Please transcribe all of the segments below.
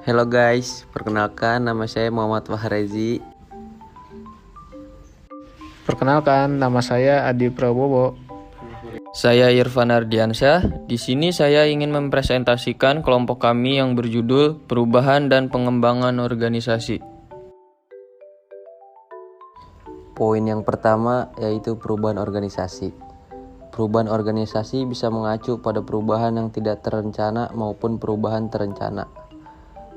Halo guys, perkenalkan nama saya Muhammad Fahrezi. Perkenalkan, nama saya Adi Prabowo. Saya Irfan Ardiansyah. Di sini saya ingin mempresentasikan kelompok kami yang berjudul Perubahan dan Pengembangan Organisasi. Poin yang pertama yaitu perubahan organisasi. Perubahan organisasi bisa mengacu pada perubahan yang tidak terencana maupun perubahan terencana.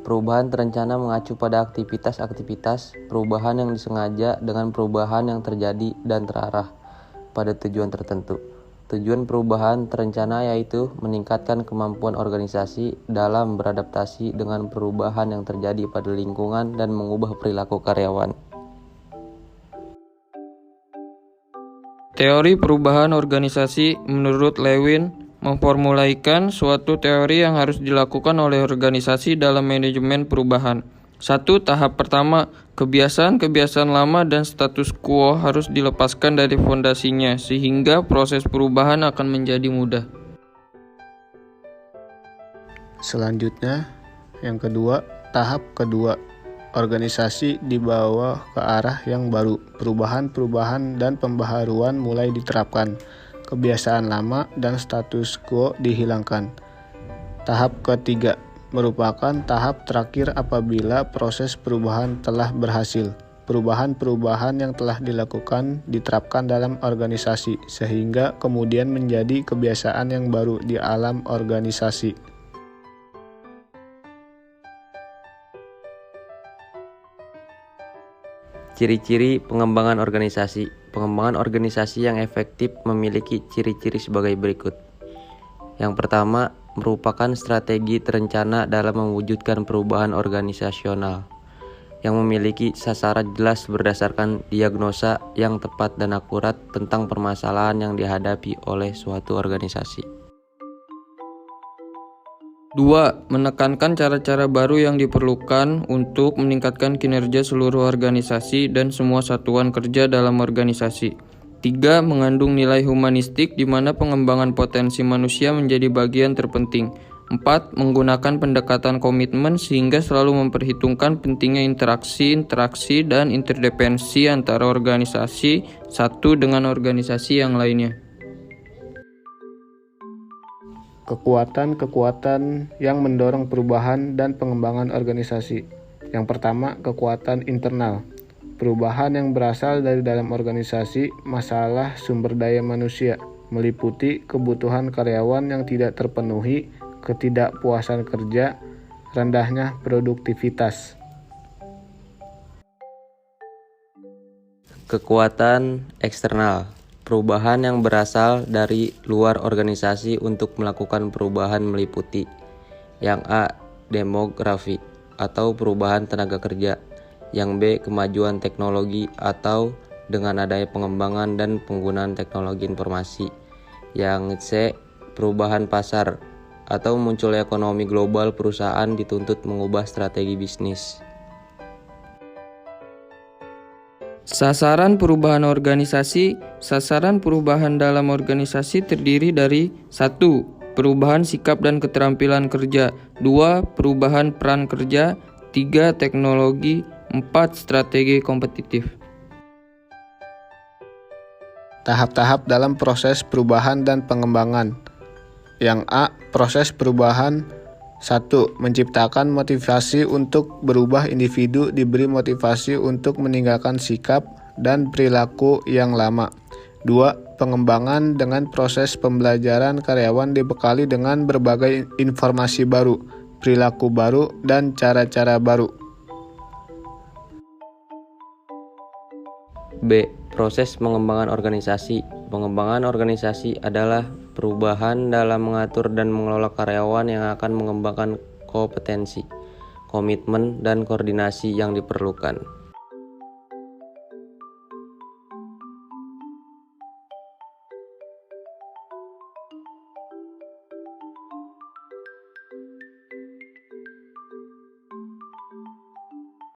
Perubahan terencana mengacu pada aktivitas-aktivitas perubahan yang disengaja dengan perubahan yang terjadi dan terarah pada tujuan tertentu. Tujuan perubahan terencana yaitu meningkatkan kemampuan organisasi dalam beradaptasi dengan perubahan yang terjadi pada lingkungan dan mengubah perilaku karyawan. Teori perubahan organisasi menurut Lewin memformulasikan suatu teori yang harus dilakukan oleh organisasi dalam manajemen perubahan. 1. Tahap pertama, kebiasaan-kebiasaan lama dan status quo harus dilepaskan dari fondasinya sehingga proses perubahan akan menjadi mudah. Selanjutnya, yang kedua, tahap kedua, organisasi dibawa ke arah yang baru. Perubahan-perubahan dan pembaharuan mulai diterapkan. Kebiasaan lama dan status quo dihilangkan. Tahap ketiga merupakan tahap terakhir apabila proses perubahan telah berhasil. Perubahan-perubahan yang telah dilakukan diterapkan dalam organisasi sehingga kemudian menjadi kebiasaan yang baru di alam organisasi. Ciri-ciri pengembangan organisasi. Pengembangan organisasi yang efektif memiliki ciri-ciri sebagai berikut. Yang pertama, merupakan strategi terencana dalam mewujudkan perubahan organisasional yang memiliki sasaran jelas berdasarkan diagnosa yang tepat dan akurat tentang permasalahan yang dihadapi oleh suatu organisasi. 2. Menekankan cara-cara baru yang diperlukan untuk meningkatkan kinerja seluruh organisasi dan semua satuan kerja dalam organisasi. 3. Mengandung nilai humanistik di mana pengembangan potensi manusia menjadi bagian terpenting. 4. Menggunakan pendekatan komitmen sehingga selalu memperhitungkan pentingnya interaksi dan interdependensi antara organisasi satu dengan organisasi yang lainnya. Kekuatan-kekuatan yang mendorong perubahan dan pengembangan organisasi. Yang pertama, kekuatan internal. Perubahan yang berasal dari dalam organisasi, masalah sumber daya manusia, meliputi kebutuhan karyawan yang tidak terpenuhi, ketidakpuasan kerja, rendahnya produktivitas. Kekuatan eksternal. Perubahan yang berasal dari luar organisasi untuk melakukan perubahan meliputi yang A. Demografi atau perubahan tenaga kerja, yang B. Kemajuan teknologi atau dengan adanya pengembangan dan penggunaan teknologi informasi, yang C. Perubahan pasar atau munculnya ekonomi global perusahaan dituntut mengubah strategi bisnis. Sasaran perubahan organisasi. Sasaran perubahan dalam organisasi terdiri dari 1. Perubahan sikap dan keterampilan kerja. 2. Perubahan peran kerja. 3. Teknologi. 4. Strategi kompetitif. Tahap-tahap dalam proses perubahan dan pengembangan. Yang A. Proses perubahan. 1. Menciptakan motivasi untuk berubah. Individu diberi motivasi untuk meninggalkan sikap dan perilaku yang lama. 2. Pengembangan dengan proses pembelajaran karyawan dibekali dengan berbagai informasi baru, perilaku baru, dan cara-cara baru. B. Proses pengembangan organisasi. Pengembangan organisasi adalah perubahan dalam mengatur dan mengelola karyawan yang akan mengembangkan kompetensi, komitmen, dan koordinasi yang diperlukan.